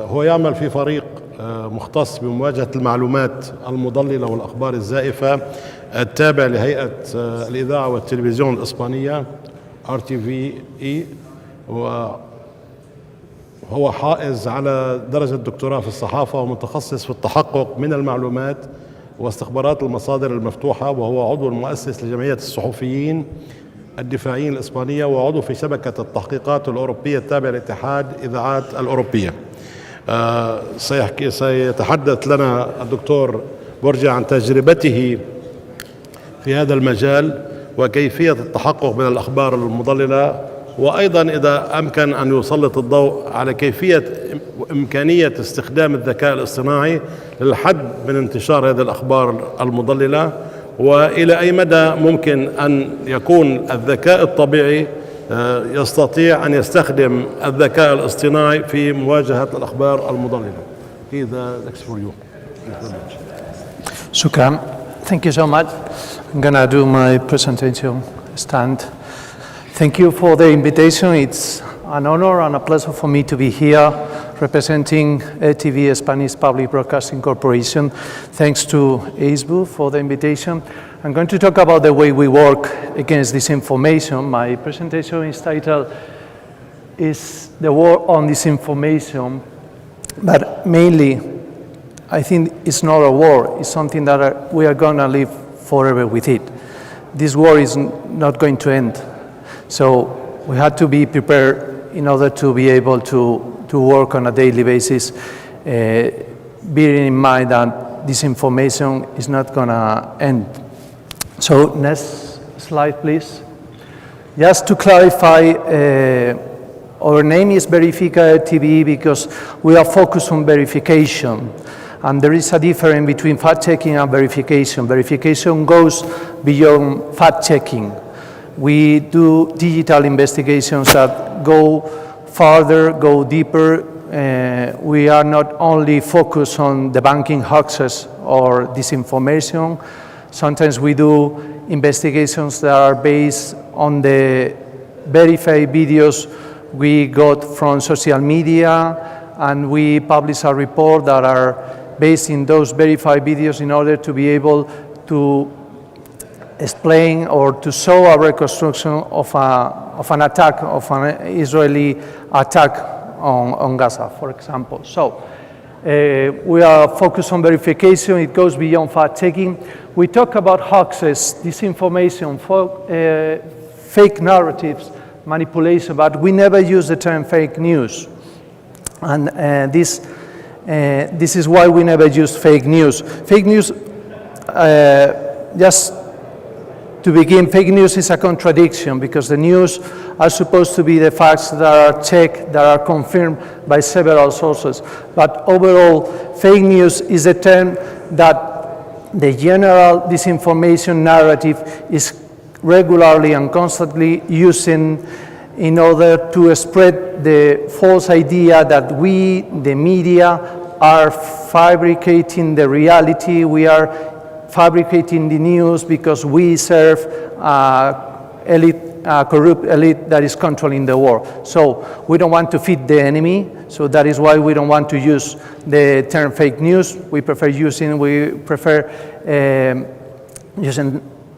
هو يعمل في فريق مختص بمواجهة المعلومات المضللة والأخبار الزائفة التابع لهيئة الإذاعة والتلفزيون الإسبانية RTVE، وهو حائز على درجة دكتوراه في الصحافة ومتخصص في التحقق من المعلومات واستخبارات المصادر المفتوحة، وهو عضو المؤسس لجمعية الصحفيين الدفاعيين الإسبانية وعضو في شبكة التحقيقات الأوروبية التابعة لاتحاد إذاعات الأوروبية. سيتحدث لنا الدكتور بورجا عن تجربته في هذا المجال وكيفية التحقق من الأخبار المضللة، وأيضا إذا أمكن أن يسلط الضوء على كيفية إمكانية استخدام الذكاء الاصطناعي للحد من انتشار هذه الأخبار المضللة، وإلى أي مدى ممكن أن يكون الذكاء الطبيعي يستطيع أن يستخدم الذكاء الاصطناعي في مواجهة الأخبار المضللة. That's for you. Shukran. Thank you so much. I'm going to do my presentation stand. Thank you for the invitation. It's an honor and a pleasure for me to be here representing TV Spanish Public Broadcasting Corporation. Thanks to ASBU for the invitation. I'm going to talk about the way we work against disinformation. My presentation is titled is the war on disinformation, but mainly I think it's not a war, it's something that we are going to live forever with it. This war is not going to end. So we have to be prepared in order to be able to work on a daily basis, bearing in mind that disinformation is not going to end. So next slide, please. Just to clarify, our name is Verifica TV because we are focused on verification. And there is a difference between fact-checking and verification. Verification goes beyond fact-checking. We do digital investigations that go farther, go deeper. We are not only focused on debunking hoaxes or disinformation. Sometimes we do investigations that are based on the verified videos we got from social media, and we publish a report that are based in those verified videos in order to be able to explain or to show a reconstruction of an attack, of an Israeli attack on Gaza, for example. So we are focused on verification. It goes beyond fact-checking. We talk about hoaxes, disinformation, fake narratives, manipulation, but we never use the term fake news. And this is why we never use fake news. Fake news, just to begin, fake news is a contradiction because the news are supposed to be the facts that are checked, that are confirmed by several sources. But overall, fake news is a term that the general disinformation narrative is regularly and constantly using in order to spread the false idea that we, the media, are fabricating the reality. We are fabricating the news because we serve a corrupt elite that is controlling the world. So we don't want to feed the enemy. So that is why we don't want to use the term fake news. We prefer using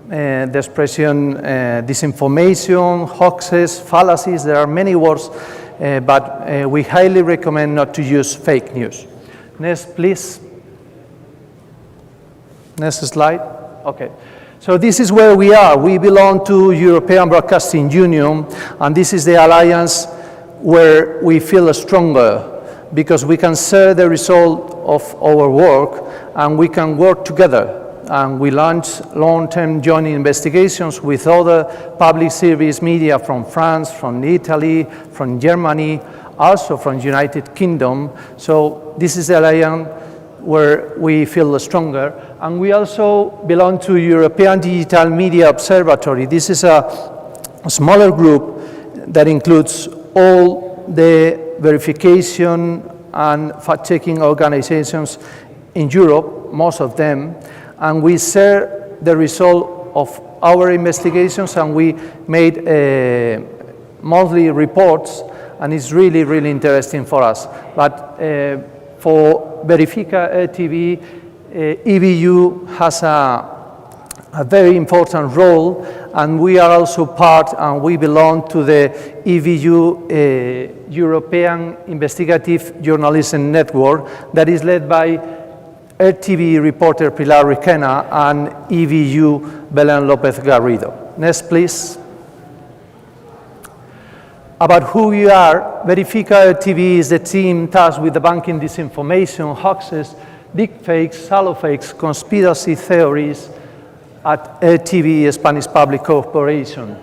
the expression disinformation, hoaxes, fallacies. There are many words, but we highly recommend not to use fake news. Next, please. Next slide. Okay. So this is where we are. We belong to European Broadcasting Union, and this is the alliance where we feel stronger because we can share the result of our work and we can work together. And we launch long-term joint investigations with other public service media from France, from Italy, from Germany, also from the United Kingdom. So this is the alliance where we feel stronger. And we also belong to European Digital Media Observatory. This is a smaller group that includes all the verification and fact-checking organizations in Europe, most of them. And we share the result of our investigations, and we made monthly reports, and it's really, really interesting for us. But for Verifica TV, EBU has a very important role, and we are also part, and we belong to the EBU European Investigative Journalism Network that is led by RTV reporter Pilar Requena and EBU Belén López Garrido. Next, please. About who we are, Verifica TV is the team tasked with debunking disinformation, hoaxes, deepfakes, salofakes, conspiracy theories at RTV Spanish Public Corporation.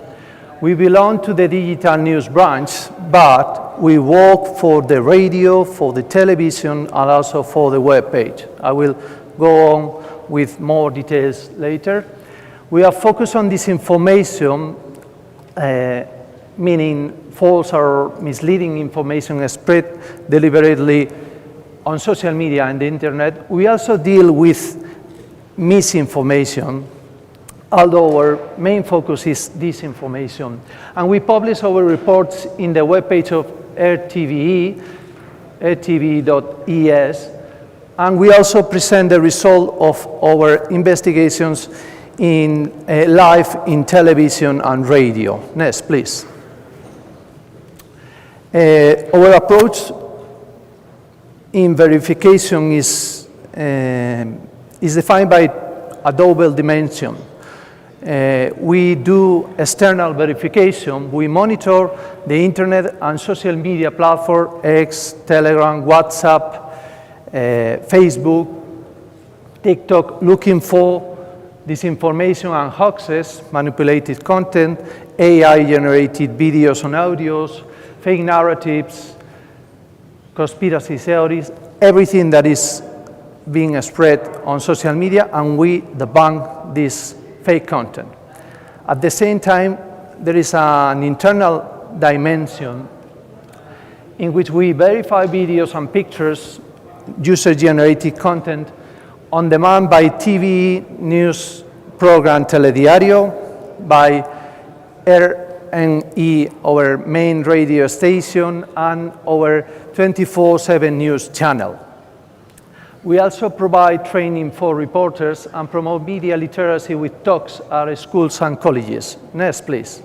We belong to the digital news branch, but we work for the radio, for the television, and also for the web page. I will go on with more details later. We are focused on disinformation, meaning false or misleading information spread deliberately on social media and the internet. We also deal with misinformation, although our main focus is disinformation. And we publish our reports in the webpage of RTVE, rtve.es, and we also present the result of our investigations in live in television and radio. Next, please. Our approach in verification is defined by a double dimension. We do external verification. We monitor the internet and social media platform, X, Telegram, WhatsApp, Facebook, TikTok, looking for disinformation and hoaxes, manipulated content, AI-generated videos and audios, fake narratives, conspiracy theories, everything that is being spread on social media, and we debunk this fake content. At the same time, there is an internal dimension in which we verify videos and pictures, user-generated content, on demand by TV news program Telediario, by RNE, our main radio station, and our 24/7 news channel. We also provide training for reporters and promote media literacy with talks at schools and colleges. Next, please.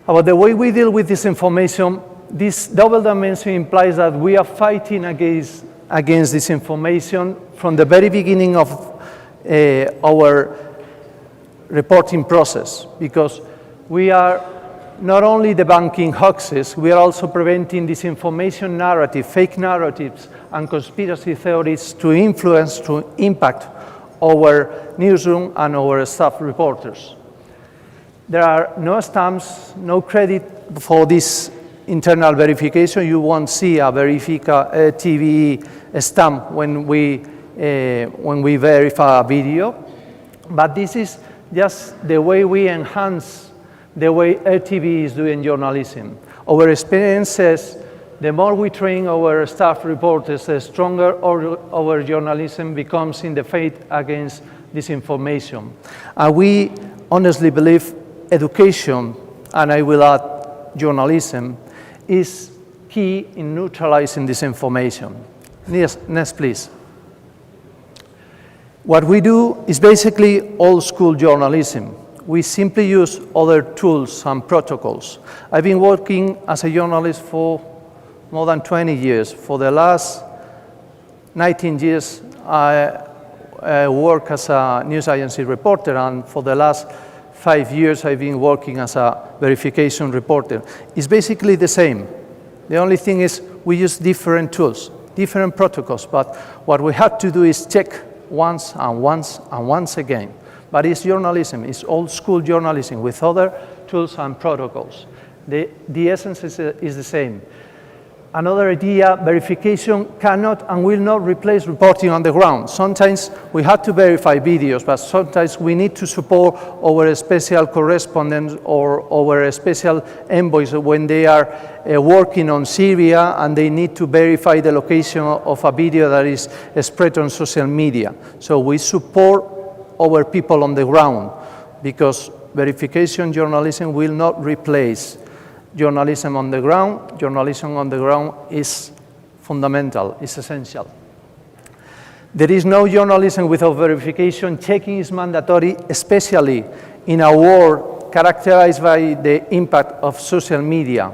About the way we deal with this information, this double dimension implies that we are fighting against disinformation from the very beginning of our reporting process, because we are not only debunking hoaxes, we are also preventing disinformation narrative, fake narratives, and conspiracy theories to influence, to impact our newsroom and our staff reporters. There are no stamps, no credit for this internal verification. You won't see a Verifica TV stamp when we verify a video, but this is just the way we enhance the way RTV is doing journalism. Our experience says the more we train our staff reporters, the stronger our journalism becomes in the fight against disinformation. And we honestly believe education, and I will add journalism, is key in neutralizing disinformation. Next, please. What we do is basically old school journalism. We simply use other tools and protocols. I've been working as a journalist for more than 20 years. For the last 19 years, I work as a news agency reporter, and for the last 5 years, I've been working as a verification reporter. It's basically the same. The only thing is we use different tools, different protocols, but what we have to do is check once and once and once again. But it's journalism, it's old school journalism with other tools and protocols. The essence is the same. Another idea, verification cannot and will not replace reporting on the ground. Sometimes we have to verify videos, but sometimes we need to support our special correspondents or our special envoys when they are working on Syria and they need to verify the location of a video that is spread on social media. So we support our people on the ground, because verification journalism will not replace journalism on the ground. Journalism on the ground is fundamental, is essential. There is no journalism without verification. Checking is mandatory, especially in a world characterized by the impact of social media.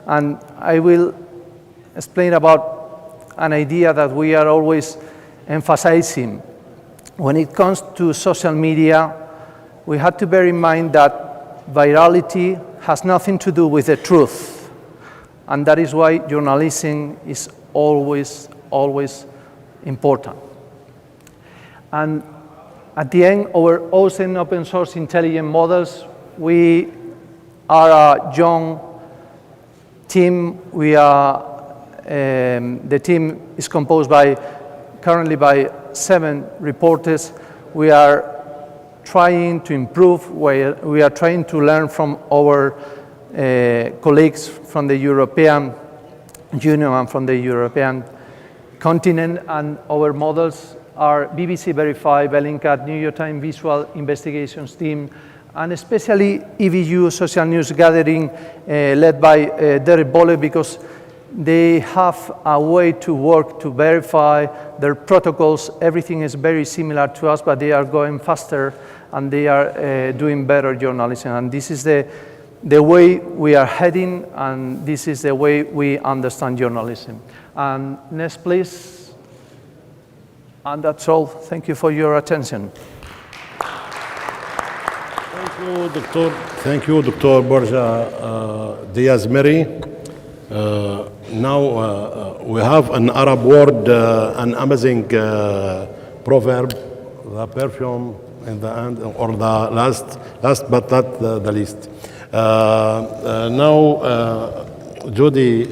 And I will explain about an idea that we are always emphasizing. When it comes to social media, we have to bear in mind that virality has nothing to do with the truth. And that is why journalism is always, always important. And at the end, our own open source intelligent models, we are a young team. We are, the team is composed currently by 7 reporters. We are trying to improve, we are trying to learn from our colleagues from the European Union and from the European continent, and our models are BBC Verified, Bellingcat, New York Times Visual Investigations team, and especially EVU Social News Gathering led by Derek Bolle, because they have a way to work to verify their protocols. Everything is very similar to us, but they are going faster and they are doing better journalism. And this is the way we are heading, and this is the way we understand journalism. And next, please. And that's all. Thank you for your attention. Thank you, Dr. Borja Diaz-Meri. Now we have an Arab word, an amazing proverb, the perfume in the end, or the last but not the least. Now, Judy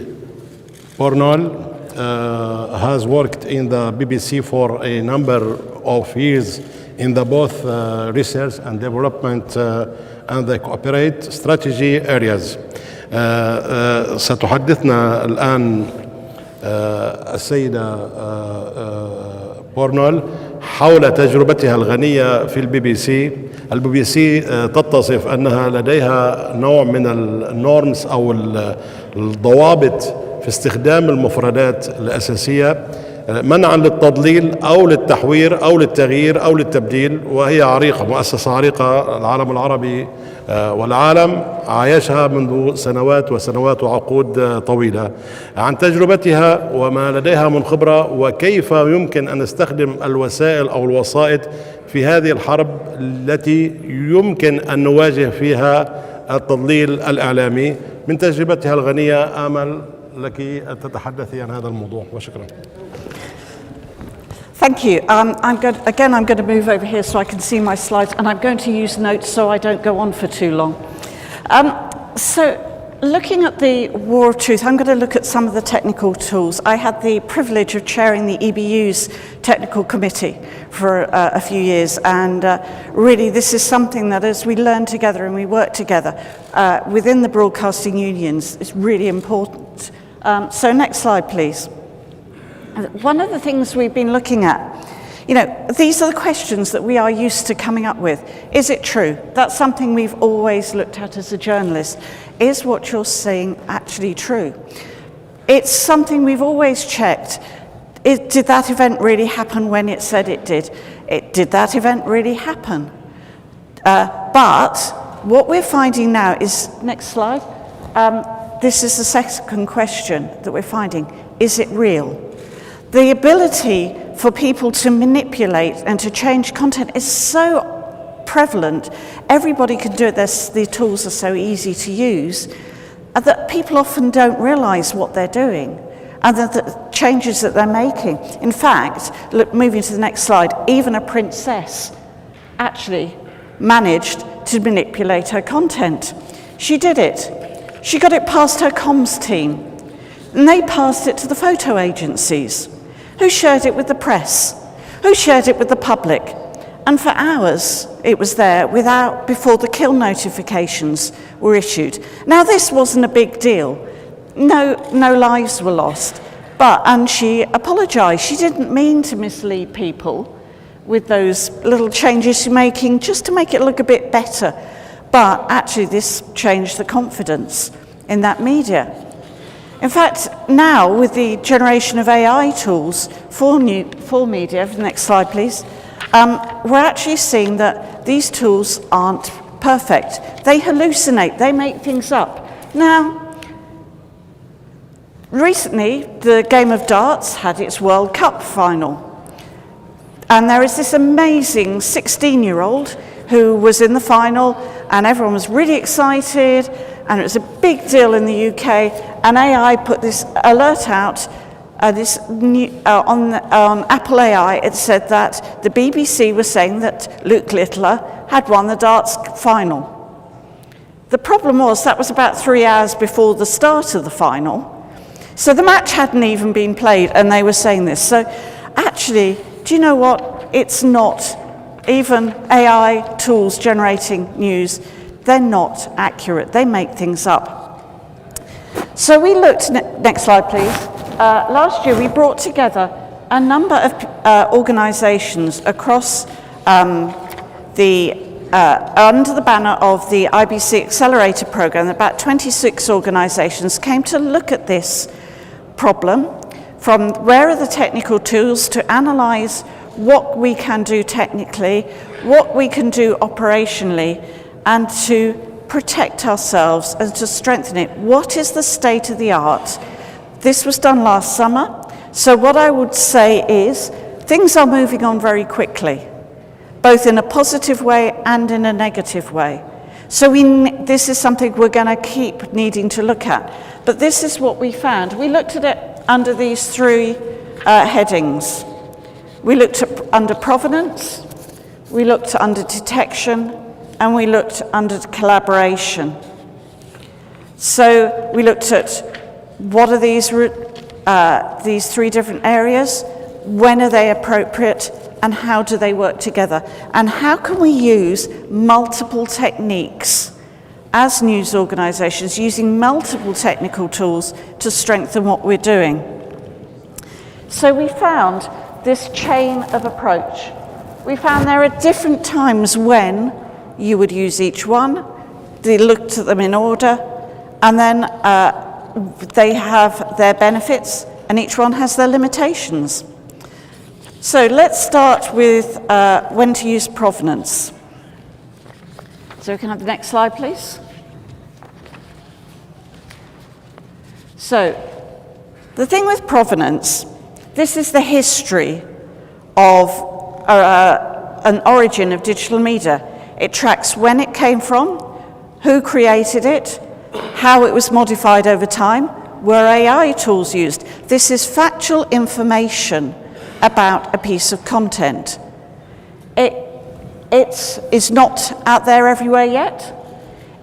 Pornell has worked in the BBC for a number of years in the both research and development and the cooperate strategy areas. ستحدثنا الآن السيدة بورنول حول تجربتها الغنية في البي بي سي تتصف أنها لديها نوع من النورمز أو الضوابط في استخدام المفردات الأساسية منعا للتضليل أو للتحوير أو للتغيير أو للتبديل، وهي عريقة، مؤسسة عريقة العالم العربي والعالم عايشها منذ سنوات وسنوات وعقود طويلة. عن تجربتها وما لديها من خبرة وكيف يمكن أن نستخدم الوسائل أو الوسائط في هذه الحرب التي يمكن أن نواجه فيها التضليل الإعلامي. من تجربتها الغنية آمل لك أن تتحدثي عن هذا الموضوع، وشكرا. Thank you. I'm going to move over here so I can see my slides, and I'm going to use notes so I don't go on for too long. So looking at the War of Truth, I'm going to look at some of the technical tools. I had the privilege of chairing the EBU's technical committee for a few years, and really this is something that as we learn together and we work together within the broadcasting unions, it's really important. So next slide, please. One of the things we've been looking at, these are the questions that we are used to coming up with. Is it true? That's something we've always looked at as a journalist. Is what you're saying actually true? It's something we've always checked. Did that event really happen when it said it did? Did that event really happen? But what we're finding now is, next slide, this is the second question that we're finding. Is it real? The ability for people to manipulate and to change content is so prevalent. Everybody can do it. The tools are so easy to use that people often don't realize what they're doing and the changes that they're making. In fact, look, moving to the next slide, even a princess actually managed to manipulate her content. She did it. She got it past her comms team, and they passed it to the photo agencies, who shared it with the press, who shared it with the public. And for hours it was there before the kill notifications were issued. Now this wasn't a big deal. No lives were lost. And she apologized. She didn't mean to mislead people with those little changes she's making just to make it look a bit better. But actually this changed the confidence in that media. In fact, now with the generation of AI tools for media, next slide please, we're actually seeing that these tools aren't perfect. They hallucinate, they make things up. Now, recently, the game of darts had its World Cup final. And there is this amazing 16-year-old who was in the final, and everyone was really excited, and it was a big deal in the UK, and AI put this alert out on Apple AI. It said that the BBC was saying that Luke Littler had won the darts final. The problem was that was about 3 hours before the start of the final, so the match hadn't even been played, and they were saying this. So actually, do you know what? It's not even AI tools generating news. They're not accurate. They make things up. So we looked, next slide please. Last year we brought together a number of organisations across under the banner of the IBC Accelerator Programme. About 26 organisations came to look at this problem from where are the technical tools to analyse what we can do technically, what we can do operationally, and to protect ourselves and to strengthen it. What is the state of the art? This was done last summer. So what I would say is things are moving on very quickly, both in a positive way and in a negative way. So this is something we're going to keep needing to look at. But this is what we found. We looked at it under these three headings. We looked at under provenance, we looked under detection, and we looked under collaboration. So we looked at what are these three different areas, when are they appropriate, and how do they work together? And how can we use multiple techniques as news organisations, using multiple technical tools to strengthen what we're doing? So we found this chain of approach. We found there are different times when you would use each one. They looked at them in order, and then they have their benefits, and each one has their limitations. So let's start with when to use provenance. So we can have the next slide, please. So the thing with provenance, this is the history of an origin of digital media. It tracks when it came from, who created it, how it was modified over time, were AI tools used. This is factual information about a piece of content. It is not out there everywhere yet.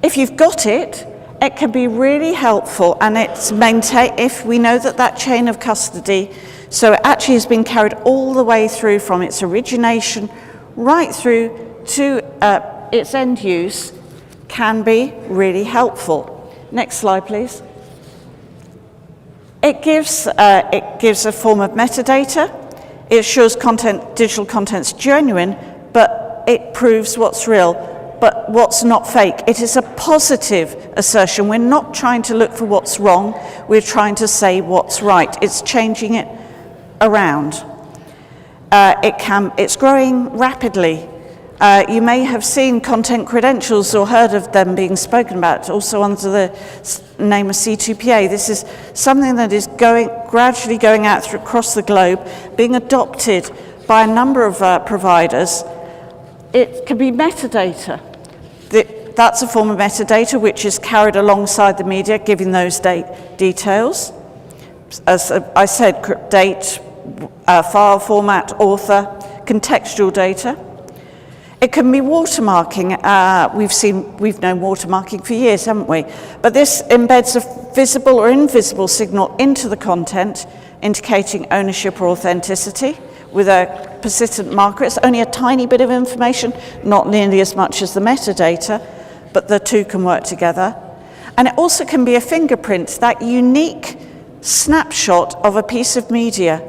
If you've got it, it can be really helpful, and it's maintained if we know that chain of custody. So it actually has been carried all the way through from its origination right through to its end use, can be really helpful. Next slide, please. It gives a form of metadata. It assures digital content's genuine, but it proves what's real, but what's not fake. It is a positive assertion. We're not trying to look for what's wrong. We're trying to say what's right. It's changing it around. It's growing rapidly. You may have seen content credentials or heard of them being spoken about, also under the name of C2PA. This is something that is gradually going out across the globe, being adopted by a number of providers. It can be metadata. That's a form of metadata which is carried alongside the media, giving those details. As I said, date, file format, author, contextual data. It can be watermarking. We've known watermarking for years, haven't we? But this embeds a visible or invisible signal into the content, indicating ownership or authenticity with a persistent marker. It's only a tiny bit of information, not nearly as much as the metadata, but the two can work together. And it also can be a fingerprint, that unique snapshot of a piece of media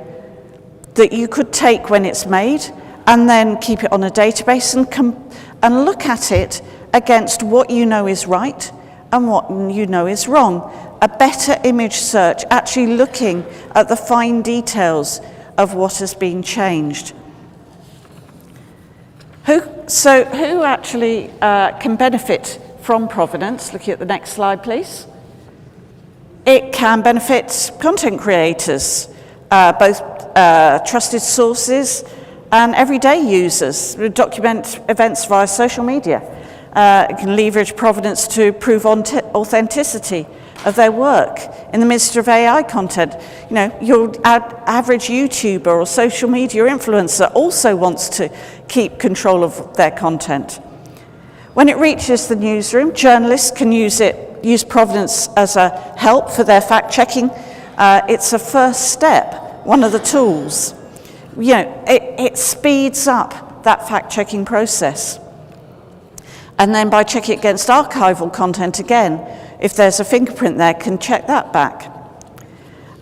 that you could take when it's made and then keep it on a database and look at it against what you know is right and what you know is wrong. A better image search, actually looking at the fine details of what has been changed. Who actually can benefit from provenance? Looking at the next slide, please. It can benefit content creators, both trusted sources and everyday users who document events via social media. It can leverage provenance to prove authenticity of their work. In the midst of AI content, you know, your average YouTuber or social media influencer also wants to keep control of their content. When it reaches the newsroom, journalists can use provenance as a help for their fact-checking. It's a first step, one of the tools. You know, it speeds up that fact-checking process. And then by checking against archival content again, if there's a fingerprint there, can check that back.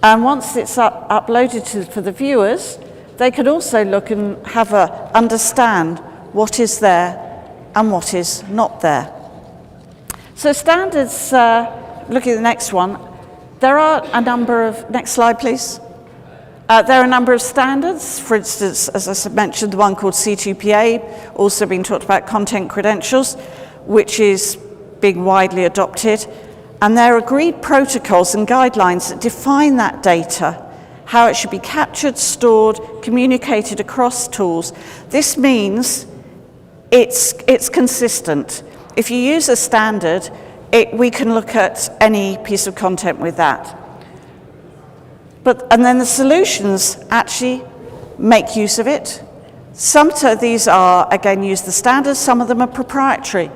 And once it's uploaded for the viewers, they can also look and understand what is there and what is not there. So standards, looking at the next one, there are a number of, next slide please. There are a number of standards, for instance, as I mentioned, the one called C2PA, also being talked about, content credentials, which is being widely adopted. And there are agreed protocols and guidelines that define that data, how it should be captured, stored, communicated across tools. This means it's consistent. If you use a standard, we can look at any piece of content with that. And then the solutions actually make use of it. Some of these are, again, use the standards, some of them are proprietary.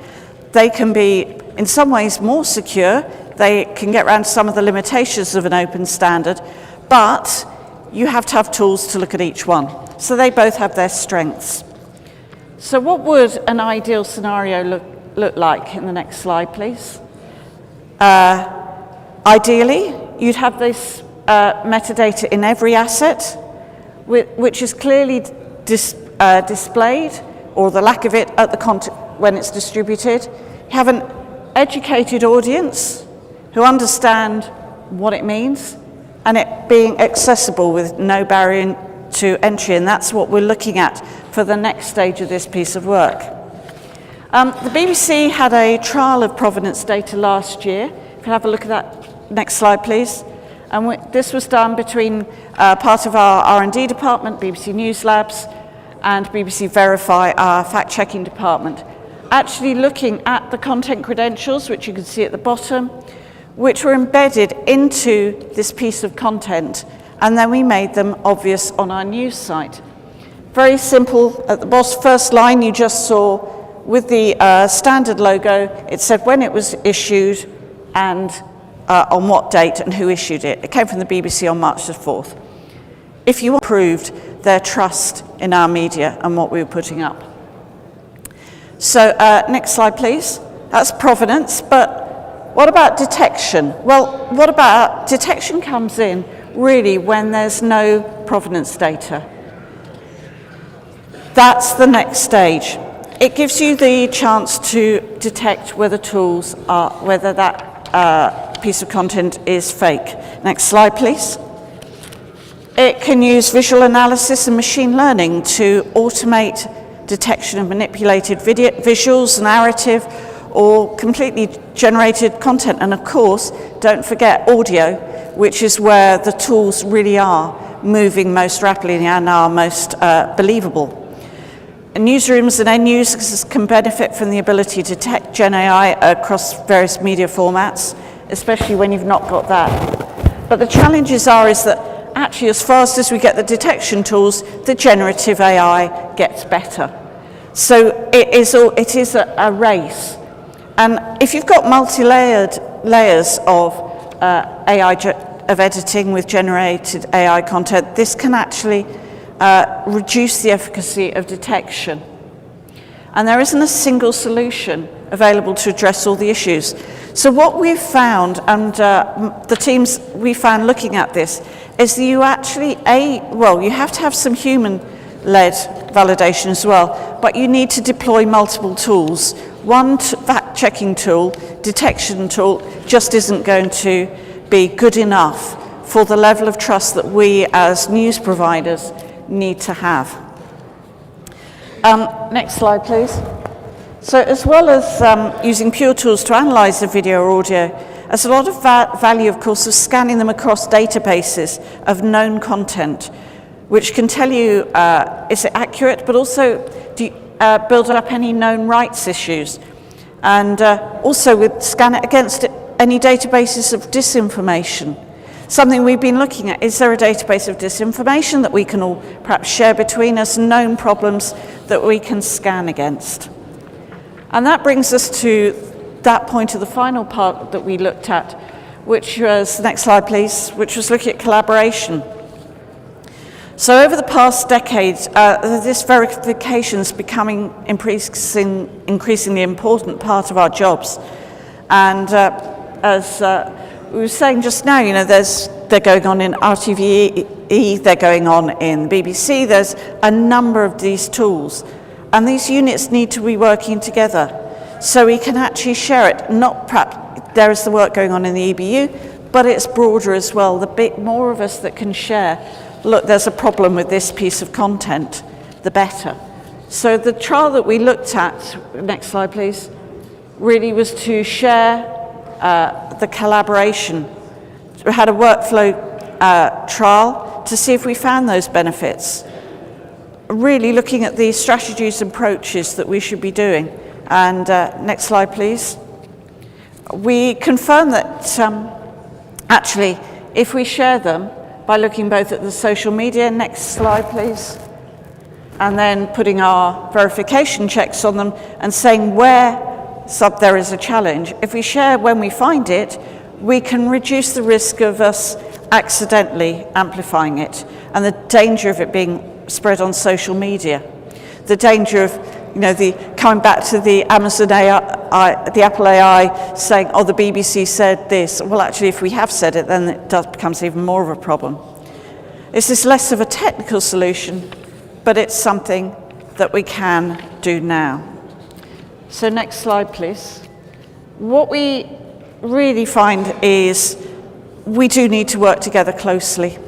They can be, in some ways, more secure. They can get around some of the limitations of an open standard, but you have to have tools to look at each one. So they both have their strengths. So what would an ideal scenario look like? In the next slide, please. Ideally, you'd have this metadata in every asset, which is clearly displayed, or the lack of it at the content when it's distributed. You have an educated audience who understand what it means, and it being accessible with no barrier to entry, and that's what we're looking at for the next stage of this piece of work. The BBC had a trial of provenance data last year. If you have a look at that next slide, please. And this was done between part of our R&D department, BBC News Labs, and BBC Verify, our fact-checking department, actually looking at the content credentials, which you can see at the bottom, which were embedded into this piece of content, and then we made them obvious on our news site. Very simple. At the first line you just saw, with the standard logo, it said when it was issued and on what date and who issued it. It came from the BBC on March the 4th. If you proved their trust in our media and what we were putting up. So next slide, please. That's provenance, but what about detection? Well, what about detection comes in really when there's no provenance data. That's the next stage. It gives you the chance to detect whether that piece of content is fake. Next slide, please. It can use visual analysis and machine learning to automate detection of manipulated visuals, narrative, or completely generated content. And of course, don't forget audio, which is where the tools really are moving most rapidly and are most believable. And newsrooms and end users can benefit from the ability to detect Gen AI across various media formats, especially when you've not got that. But the challenges is that actually as fast as we get the detection tools, the generative AI gets better. So it is a race. And if you've got multi-layered layers of of editing with generated AI content, this can actually reduce the efficacy of detection. And there isn't a single solution available to address all the issues. So what we've found, and the teams we found looking at this, is that you actually, you have to have some human-led validation as well, but you need to deploy multiple tools. One fact-checking tool, detection tool, just isn't going to be good enough for the level of trust that we as news providers need to have. Next slide, please. So as well as using pure tools to analyse the video or audio, there's a lot of value, of course, of scanning them across databases of known content, which can tell you is it accurate, but also build up any known rights issues. And also scan it against any databases of disinformation. Something we've been looking at, is there a database of disinformation that we can all perhaps share between us, known problems that we can scan against? And that brings us to that point of the final part that we looked at, which was, next slide please, which was looking at collaboration. So over the past decades, this verification is becoming increasingly important part of our jobs. And as we were saying just now, they're going on in RTVE, they're going on in BBC, there's a number of these tools. And these units need to be working together so we can actually share it. Not perhaps there is the work going on in the EBU, but it's broader as well. The bit more of us that can share, look, there's a problem with this piece of content, the better. So the trial that we looked at, next slide please, really was to share the collaboration. We had a workflow trial to see if we found those benefits. Really looking at the strategies and approaches that we should be doing. And next slide, please. We confirm that actually, if we share them by looking both at the social media, next slide, please, and then putting our verification checks on them and saying where there is a challenge. If we share when we find it, we can reduce the risk of us accidentally amplifying it and the danger of it being spread on social media. The danger of, coming back to the Amazon AI, the Apple AI saying, oh, the BBC said this. Well, actually, if we have said it, then it becomes even more of a problem. This is less of a technical solution, but it's something that we can do now. So next slide, please. What we really find is we do need to work together closely.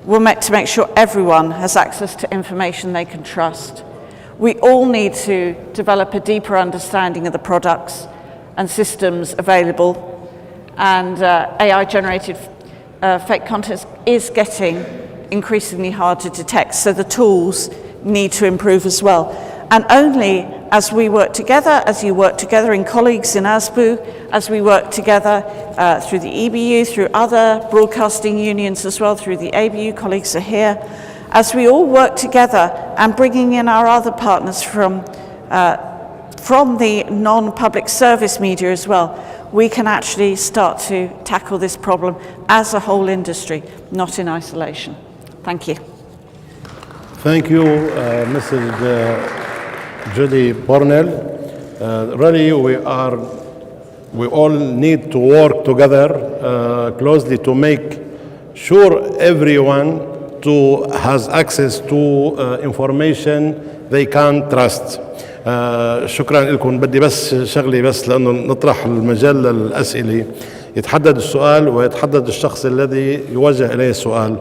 We're meant to make sure everyone has access to information they can trust. We all need to develop a deeper understanding of the products and systems available, and AI-generated fake content is getting increasingly hard to detect, so the tools need to improve as well. And only as we work together, as you work together in colleagues in ASBU, as we work together through the EBU, through other broadcasting unions as well, through the ABU, colleagues are here, as we all work together and bringing in our other partners from the non-public service media as well, we can actually start to tackle this problem as a whole industry, not in isolation. Thank you. Thank you, Mrs. Judy Bornell. Really, we all need to work together closely to make sure everyone has access to information they can trust. شكرا لكم. بدي بس شغلي بس لأنه نطرح المجال للأسئلة، يتحدد السؤال ويتحدد الشخص الذي يوجه إليه السؤال.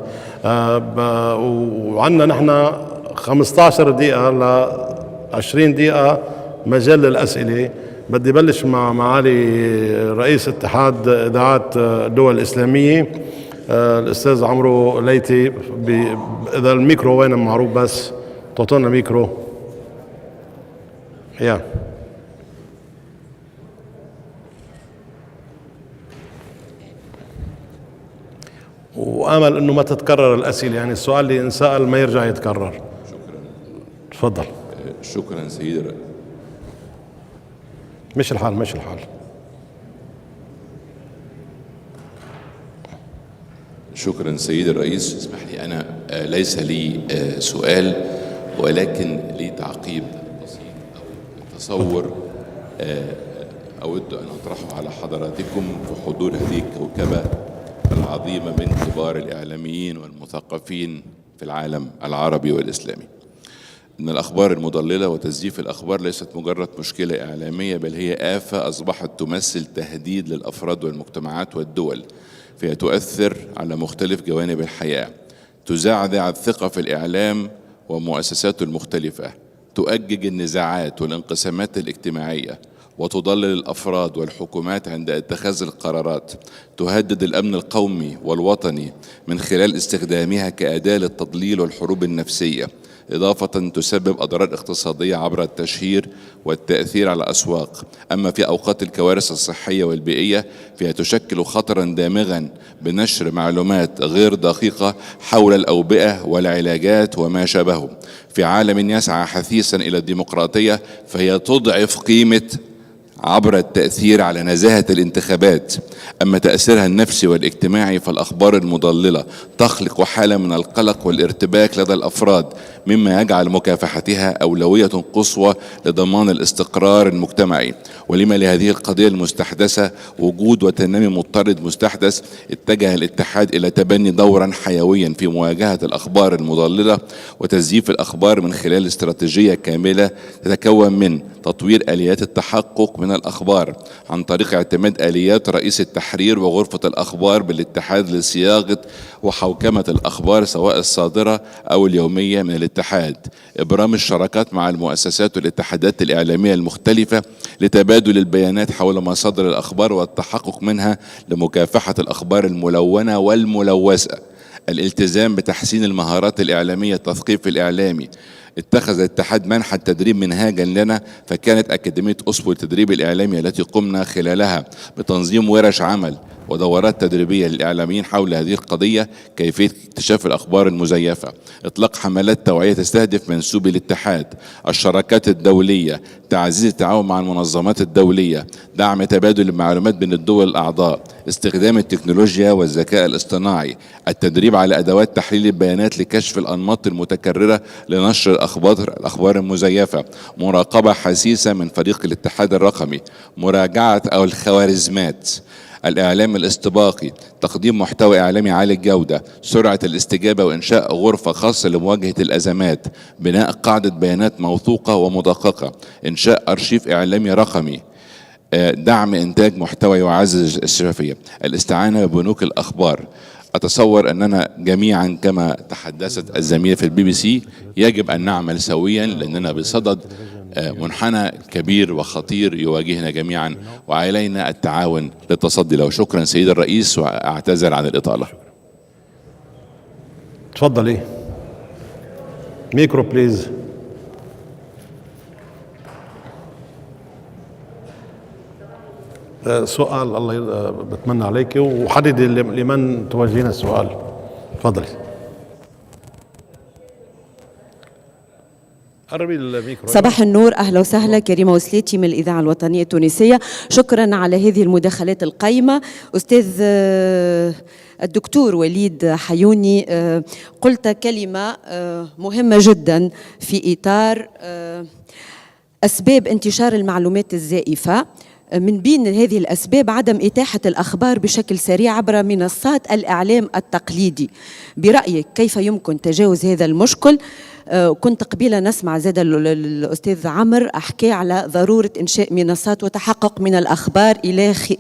وعندنا نحن 15 دقيقة ل 20 دقيقة مجال للأسئلة. بدي بلش مع معالي رئيس اتحاد إذاعات الدول الإسلامية الأستاذ عمرو ليتي. إذا الميكرو وين معروف بس تعطونا ميكرو. يا وآمل إنه ما تتكرر الأسئلة، يعني السؤال اللي انسأل ما يرجع يتكرر. شكرا. تفضل. شكرا سيدي الرئيس. مش الحال. شكرا سيدي الرئيس. اسمح لي، أنا ليس لي سؤال ولكن لي تعقيب بسيط أو تصور أود أن أطرحه على حضراتكم في حضور هذه الكوكبة العظيمة من كبار الإعلاميين والمثقفين في العالم العربي والإسلامي. أن الأخبار المضللة وتزييف الأخبار ليست مجرد مشكلة إعلامية، بل هي آفة أصبحت تمثل تهديد للأفراد والمجتمعات والدول، فهي تؤثر على مختلف جوانب الحياة، تزعزع الثقة في الإعلام ومؤسساته المختلفة، تؤجج النزاعات والانقسامات الاجتماعية، وتضلل الأفراد والحكومات عند اتخاذ القرارات، تهدد الأمن القومي والوطني من خلال استخدامها كأداة للتضليل والحروب النفسية، إضافة تسبب أضرار اقتصادية عبر التشهير والتأثير على الأسواق. أما في أوقات الكوارث الصحية والبيئية فهي تشكل خطرا دامغا بنشر معلومات غير دقيقة حول الأوبئة والعلاجات وما شابهه. في عالم يسعى حثيثا إلى الديمقراطية فهي تضعف قيمة عبر التأثير على نزاهة الانتخابات. أما تأثيرها النفسي والاجتماعي فالأخبار المضللة تخلق حالة من القلق والارتباك لدى الأفراد، مما يجعل مكافحتها أولوية قصوى لضمان الاستقرار المجتمعي. ولما لهذه القضية المستحدثة وجود وتنامي مضطرد مستحدث، اتجه الاتحاد إلى تبني دورا حيويا في مواجهة الأخبار المضللة وتزييف الأخبار من خلال استراتيجية كاملة تتكون من تطوير آليات التحقق من الأخبار عن طريق اعتماد آليات رئيس التحرير وغرفة الأخبار بالاتحاد لصياغة وحوكمة الأخبار سواء الصادرة أو اليومية من الاتحاد، إبرام الشراكات مع المؤسسات والاتحادات الإعلامية المختلفة لتبادل البيانات حول مصادر الأخبار والتحقق منها لمكافحة الأخبار الملونة والملوثة، الالتزام بتحسين المهارات الإعلامية، التثقيف الإعلامي. اتخذ الاتحاد منح التدريب منهاجا لنا، فكانت أكاديمية أسبو التدريب الإعلامي التي قمنا خلالها بتنظيم ورش عمل ودورات تدريبية للإعلاميين حول هذه القضية، كيفية اكتشاف الأخبار المزيفة، إطلاق حملات توعية تستهدف منسوبي الاتحاد، الشراكات الدولية، تعزيز التعاون مع المنظمات الدولية، دعم تبادل المعلومات بين الدول الأعضاء، استخدام التكنولوجيا والذكاء الاصطناعي، التدريب على أدوات تحليل البيانات لكشف الأنماط المتكررة لنشر الأخبار المزيفة، مراقبة حسيسة من فريق الاتحاد الرقمي، مراجعة أو الخوارزمات، الإعلام الاستباقي، تقديم محتوى إعلامي عالي الجودة، سرعة الاستجابة وإنشاء غرفة خاصة لمواجهة الأزمات، بناء قاعدة بيانات موثوقة ومدققة، إنشاء أرشيف إعلامي رقمي، دعم إنتاج محتوى يعزز الشفافية، الاستعانة ببنوك الأخبار. أتصور أننا جميعا كما تحدثت الزميلة في البي بي سي يجب أن نعمل سويا، لأننا بصدد منحنى كبير وخطير يواجهنا جميعا، وعلينا التعاون للتصدي له. شكرا سيد الرئيس، وأعتذر عن الإطالة. تفضلي. ميكرو بليز. سؤال الله بتمنى عليك، وحددي لمن توجهين السؤال. تفضلي. صباح النور، أهلا وسهلا. كريمة وسليتي من الإذاعة الوطنية التونسية. شكرا على هذه المداخلات القيمة. أستاذ الدكتور وليد حيوني، قلت كلمة مهمة جدا في إطار أسباب انتشار المعلومات الزائفة. من بين هذه الأسباب عدم إتاحة الأخبار بشكل سريع عبر منصات الإعلام التقليدي. برأيك كيف يمكن تجاوز هذا المشكل؟ كنت قبيلة نسمع زاد الأستاذ عمر أحكي على ضرورة إنشاء منصات وتحقق من الأخبار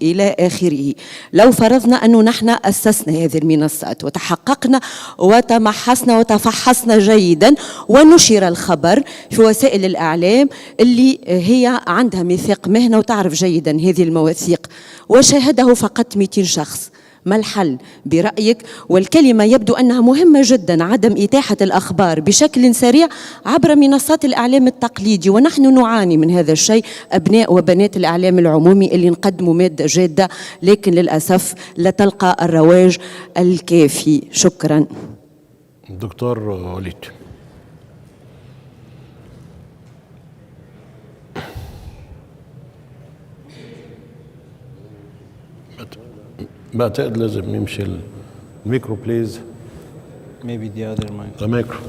إلى آخره. لو فرضنا أنه نحن أسسنا هذه المنصات وتحققنا وتمحصنا وتفحصنا جيدا ونشر الخبر في وسائل الإعلام اللي هي عندها ميثاق مهنة وتعرف جيدا هذه المواثيق، وشاهده فقط 200 شخص، ما الحل برأيك؟ والكلمة يبدو أنها مهمة جدا، عدم إتاحة الأخبار بشكل سريع عبر منصات الإعلام التقليدي، ونحن نعاني من هذا الشيء، أبناء وبنات الإعلام العمومي اللي نقدموا مادة جادة لكن للأسف لا تلقى الرواج الكافي. شكرا. دكتور وليد. بعتقد لازم يمشي الميكرو بليز. maybe the other mic. الميكرو.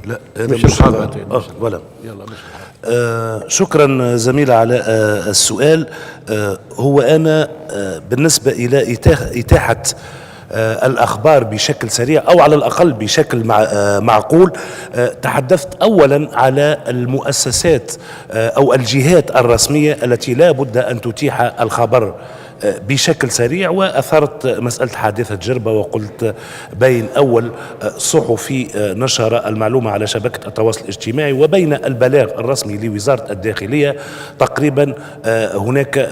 لا مش ولا يلا مش شكرا زميلة على السؤال. هو أنا بالنسبة إلى إتاحة الأخبار بشكل سريع أو على الأقل بشكل معقول. تحدثت أولا على المؤسسات أو الجهات الرسمية التي لا بد أن تتيح الخبر بشكل سريع، وأثرت مسألة حادثة جربة وقلت بين أول صحفي نشر المعلومة على شبكة التواصل الاجتماعي وبين البلاغ الرسمي لوزارة الداخلية تقريبا هناك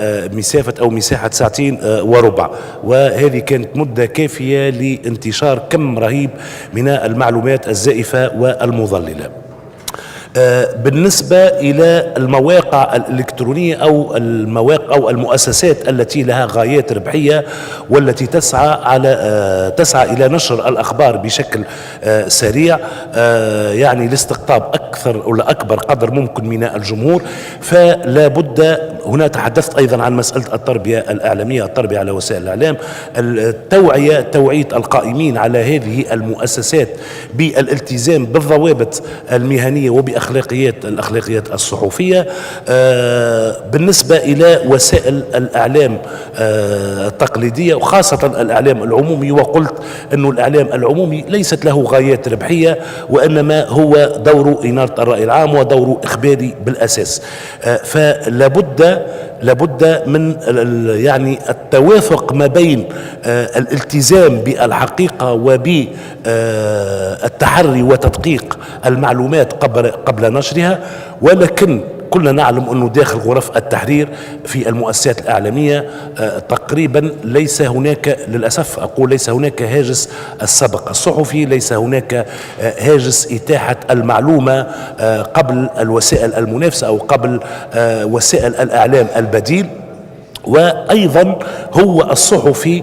مساحة ساعتين وربع، وهذه كانت مدة كافية لانتشار كم رهيب من المعلومات الزائفة والمضللة. بالنسبة إلى المواقع الإلكترونية أو المواقع أو المؤسسات التي لها غايات ربحية والتي تسعى إلى نشر الأخبار بشكل سريع، يعني لاستقطاب أكثر ولا أكبر قدر ممكن من الجمهور، فلا بد. هنا تحدثت أيضا عن مسألة التربية الإعلامية، التربية على وسائل الإعلام، توعية القائمين على هذه المؤسسات بالالتزام بالضوابط المهنية الأخلاقيات الصحفية. بالنسبة إلى وسائل الإعلام التقليدية وخاصة الإعلام العمومي، وقلت أن الإعلام العمومي ليست له غايات ربحية، وإنما هو دور إنارة الرأي العام ودور إخباري بالأساس. فلا بد من يعني التوافق ما بين الالتزام بالحقيقة وبالتحري وتدقيق المعلومات قبل نشرها، ولكن كلنا نعلم أنه داخل غرف التحرير في المؤسسات الإعلامية تقريبا ليس هناك، للأسف أقول ليس هناك هاجس السبق الصحفي، ليس هناك هاجس إتاحة المعلومة قبل الوسائل المنافسة أو قبل وسائل الإعلام البديل. وأيضا هو الصحفي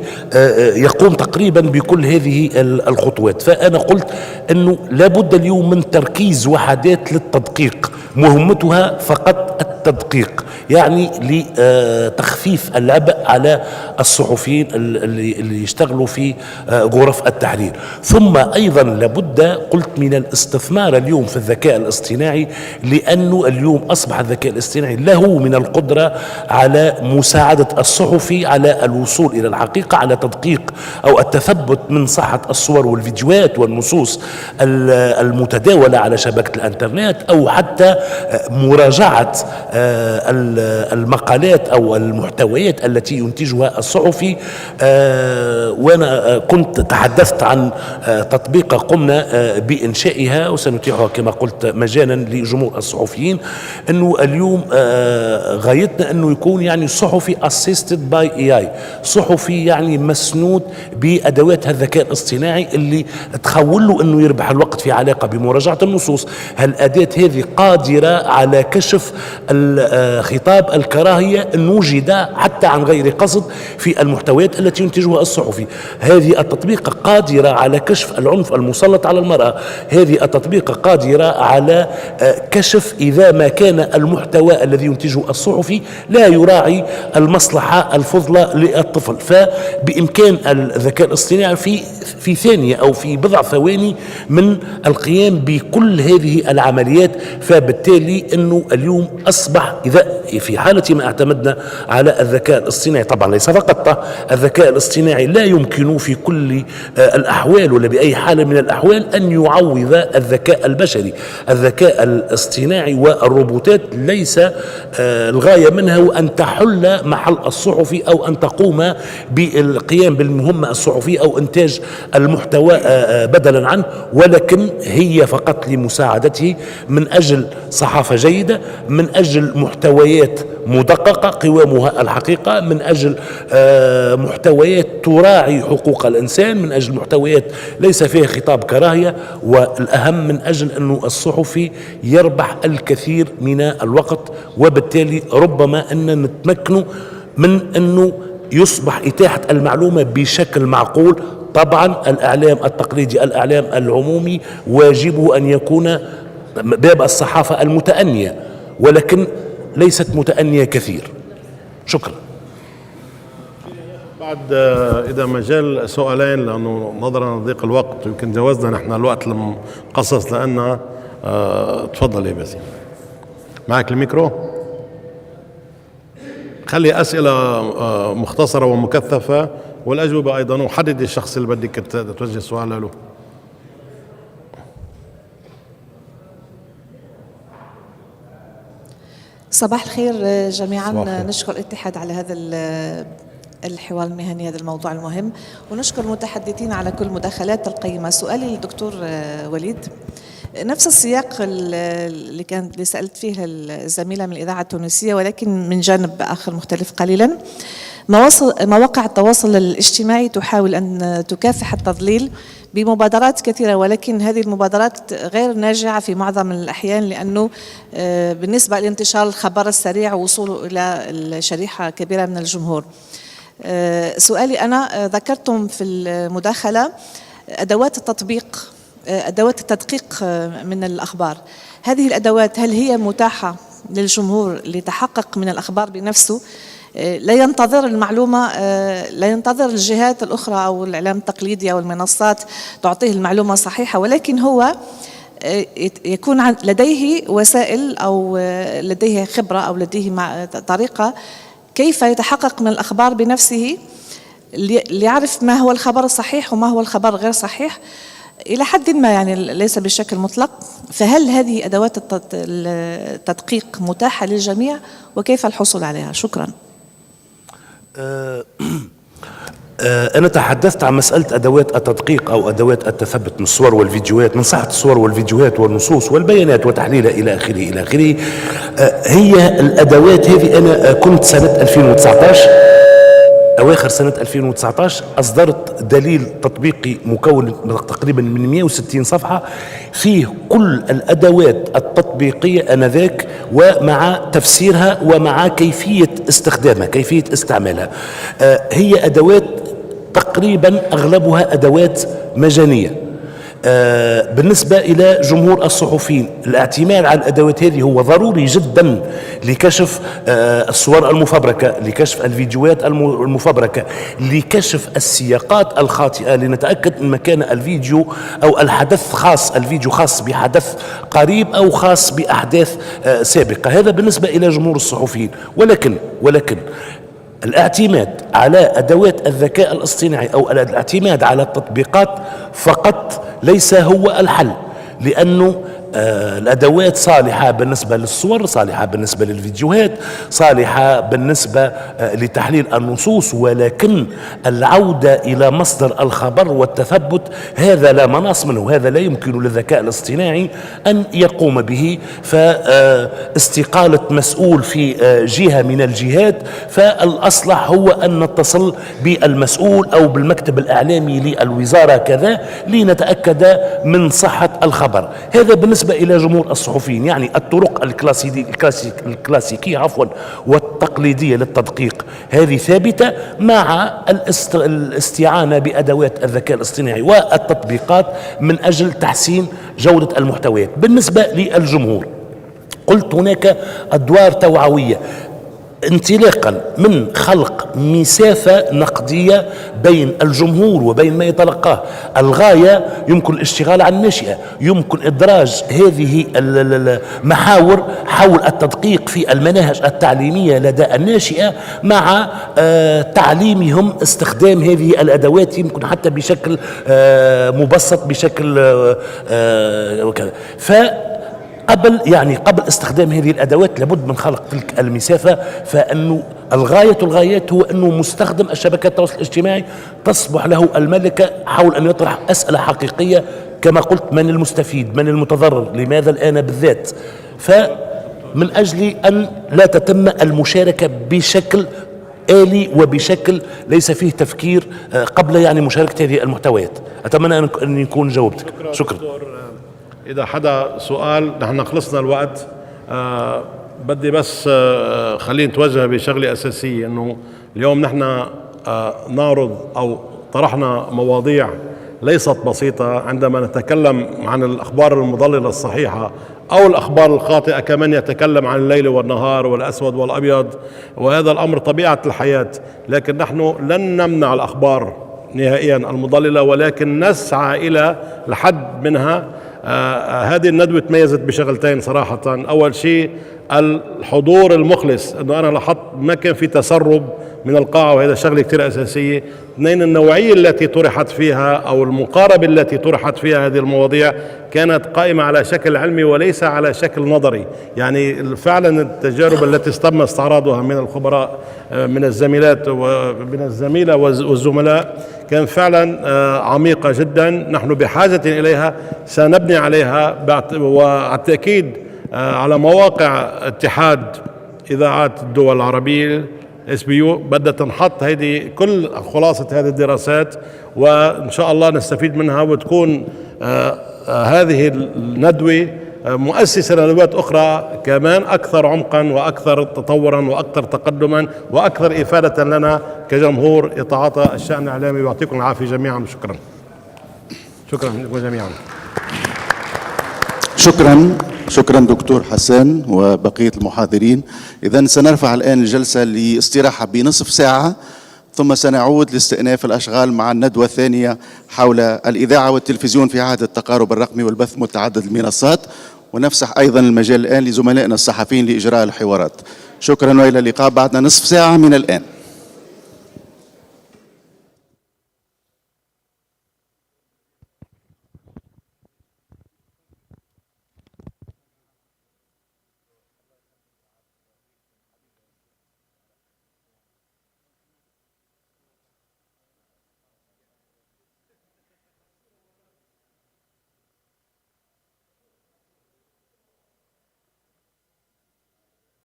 يقوم تقريبا بكل هذه الخطوات. فأنا قلت أنه لابد اليوم من تركيز وحدات للتدقيق، مهمتها فقط التدقيق، يعني لتخفيف العبء على الصحفيين اللي يشتغلوا في غرف التحرير. ثم أيضا لابد قلت من الاستثمار اليوم في الذكاء الاصطناعي، لأنه اليوم أصبح الذكاء الاصطناعي له من القدرة على مساعدة الصحفي على الوصول إلى الحقيقة، على تدقيق أو التثبت من صحة الصور والفيديوهات والنصوص المتداولة على شبكة الانترنت، أو حتى مراجعة المقالات أو المحتويات التي ينتجها الصحفي. وأنا كنت تحدثت عن تطبيق قمنا بإنشائها وسنتيحها كما قلت مجانا لجمهور الصحفيين، أنه اليوم غايتنا أنه يكون يعني صحفي assisted by AI، صحفي يعني مسنود بأدوات الذكاء الاصطناعي اللي تخول له أنه يربح الوقت في علاقة بمراجعة النصوص. هالأداة هذه قادرة على كشف خطاب الكراهية إن وجد حتى عن غير قصد في المحتويات التي ينتجها الصحفي. هذه التطبيق قادرة على كشف العنف المسلط على المرأة. هذه التطبيق قادرة على كشف إذا ما كان المحتوى الذي ينتجه الصحفي لا يراعي المصلحة الفضلى للطفل، فبإمكان الذكاء الاصطناعي في ثانية أو في بضع ثواني من القيام بكل هذه العمليات. فبالتالي أنه اليوم أصبح إذا في حالة ما اعتمدنا على الذكاء الاصطناعي، طبعا ليس فقط الذكاء الاصطناعي لا يمكن في كل الأحوال ولا بأي حال من الأحوال أن يعوض الذكاء البشري. الذكاء الاصطناعي والروبوتات ليس الغاية منها أن تحل محل الصحفي أو أن تقوم بالقيام بالمهمة الصحفية أو إنتاج المحتوى بدلا عنه، ولكن هي فقط لمساعدته من أجل صحافة جيدة، من أجل محتويات مدققة قوامها الحقيقة، من أجل محتويات تراعي حقوق الإنسان، من أجل محتويات ليس فيها خطاب كراهية، والأهم من أجل أنه الصحفي يربح الكثير من الوقت، وبالتالي ربما أن نتمكن من أنه يصبح إتاحة المعلومة بشكل معقول. طبعا الإعلام التقليدي، الإعلام العمومي واجبه أن يكون باب الصحافة المتأنية، ولكن ليست متأنية كثير. شكرا. بعد إذا مجال سؤالين، لأنه نظرا لضيق الوقت يمكن جوزنا نحن الوقت المقصص لأن تفضل يا باسم، معك الميكرو. خلي أسئلة مختصرة ومكثفة والأجوبة أيضا، وحدد الشخص اللي بدك توجه سؤال له. صباح الخير جميعا. نشكر الاتحاد على هذا الحوار المهني، هذا الموضوع المهم، ونشكر المتحدثين على كل المداخلات القيمة. سؤالي للدكتور وليد نفس السياق اللي سألت فيه الزميلة من الإذاعة التونسية، ولكن من جانب آخر مختلف قليلا. مواقع التواصل الاجتماعي تحاول أن تكافح التضليل بمبادرات كثيرة، ولكن هذه المبادرات غير ناجعة في معظم الأحيان، لأنه بالنسبة لانتشار الخبر السريع ووصوله إلى شريحة كبيرة من الجمهور. سؤالي أنا، ذكرتم في المداخلة أدوات التطبيق، أدوات التدقيق من الأخبار. هذه الأدوات هل هي متاحة للجمهور لتحقق من الأخبار بنفسه، لا ينتظر المعلومة، لا ينتظر الجهات الأخرى أو الإعلام التقليدي أو المنصات تعطيه المعلومة صحيحة، ولكن هو يكون لديه وسائل أو لديه خبرة أو لديه طريقة كيف يتحقق من الأخبار بنفسه ليعرف ما هو الخبر الصحيح وما هو الخبر غير صحيح إلى حد ما، يعني ليس بشكل مطلق. فهل هذه أدوات التدقيق متاحة للجميع وكيف الحصول عليها؟ شكرا. أنا تحدثت عن مسألة أدوات التدقيق أو أدوات التثبت من الصور والفيديوهات، من صحة الصور والفيديوهات والنصوص والبيانات وتحليلها إلى آخره إلى آخره. هي الأدوات هذه أنا كنت سنة 2019 أواخر سنة 2019 أصدرت دليل تطبيقي مكون تقريبا من 160 صفحة فيه كل الأدوات التطبيقية آنذاك، ومع تفسيرها ومع كيفية استخدامها، كيفية استعمالها. هي أدوات تقريبا أغلبها أدوات مجانية. بالنسبة إلى جمهور الصحفيين، الاعتماد على الأدوات هذه هو ضروري جدا لكشف الصور المفبركة، لكشف الفيديوهات المفبركة، لكشف السياقات الخاطئة، لنتأكد أن كان الفيديو أو الحدث خاص، الفيديو خاص بحدث قريب أو خاص بأحداث سابقة. هذا بالنسبة إلى جمهور الصحفيين. ولكن الاعتماد على أدوات الذكاء الاصطناعي أو الاعتماد على التطبيقات فقط ليس هو الحل، لأنه الأدوات صالحة بالنسبة للصور، صالحة بالنسبة للفيديوهات، صالحة بالنسبة لتحليل النصوص، ولكن العودة إلى مصدر الخبر والتثبت هذا لا مناص منه، هذا لا يمكن للذكاء الاصطناعي أن يقوم به. فاستقالة مسؤول في جهة من الجهات، فالأصلح هو أن نتصل بالمسؤول أو بالمكتب الإعلامي للوزارة كذا لنتأكد من صحة الخبر. هذا بالنسبة إلى جمهور الصحفيين. يعني الطرق الكلاسيكية والتقليدية للتدقيق هذه ثابتة، مع الاستعانة بأدوات الذكاء الاصطناعي والتطبيقات من أجل تحسين جودة المحتويات. بالنسبة للجمهور قلت هناك أدوار توعوية انطلاقا من خلق مسافة نقدية بين الجمهور وبين ما يتلقاه. الغاية يمكن الاشتغال على الناشئة، يمكن إدراج هذه المحاور حول التدقيق في المناهج التعليمية لدى الناشئة، مع تعليمهم استخدام هذه الأدوات، يمكن حتى بشكل مبسط، بشكل وكذا. قبل استخدام هذه الأدوات لابد من خلق تلك المسافة. فإنه الغايات هو أنه مستخدم الشبكات التواصل الاجتماعي تصبح له الملكة حول أن يطرح أسئلة حقيقية، كما قلت: من المستفيد، من المتضرر، لماذا الآن بالذات؟ فمن أجل أن لا تتم المشاركة بشكل آلي وبشكل ليس فيه تفكير قبل مشاركة هذه المحتويات. أتمنى أن يكون جاوبتك. شكرا. إذا حدا سؤال، نحن خلصنا الوقت. بدي بس خلينا نتوجه بشغلة أساسية، إنه اليوم نحن نعرض أو طرحنا مواضيع ليست بسيطة عندما نتكلم عن الأخبار المضللة الصحيحة أو الأخبار الخاطئة، كمن يتكلم عن الليل والنهار والأسود والأبيض، وهذا الأمر طبيعة الحياة. لكن نحن لن نمنع الأخبار نهائيا المضللة، ولكن نسعى إلى الحد منها. هذه الندوة تميزت بشغلتين صراحة. أول شيء الحضور المخلص، انه انا لاحظت ما كان في تسرب من القاعة، وهذا شغلة كثير أساسية. اثنين، النوعية التي طرحت فيها أو المقاربة التي طرحت فيها هذه المواضيع كانت قائمة على شكل علمي وليس على شكل نظري. يعني فعلا التجارب التي تم استعراضها من الخبراء من الزميلات ومن الزميلة والزملاء كان فعلا عميقة جدا، نحن بحاجة إليها، سنبني عليها وعلى التأكيد على مواقع اتحاد إذاعات الدول العربية SBU بدها تنحط هذه كل خلاصة هذه الدراسات، وإن شاء الله نستفيد منها وتكون هذه الندوة مؤسسة لندوات أخرى كمان أكثر عمقا وأكثر تطورا وأكثر تقدما وأكثر إفادة لنا كجمهور يتعاطى الشأن الإعلامي. ويعطيكم العافية جميعا. شكرا. شكرا لكم جميعا. شكرا دكتور حسن وبقية المحاضرين. إذن سنرفع الآن الجلسة لاستراحة بنصف ساعة، ثم سنعود لاستئناف الأشغال مع الندوة الثانية حول الإذاعة والتلفزيون في عهد التقارب الرقمي والبث متعدد المنصات، ونفسح أيضا المجال الآن لزملائنا الصحفيين لإجراء الحوارات. شكرا وإلى اللقاء بعد نصف ساعة من الآن.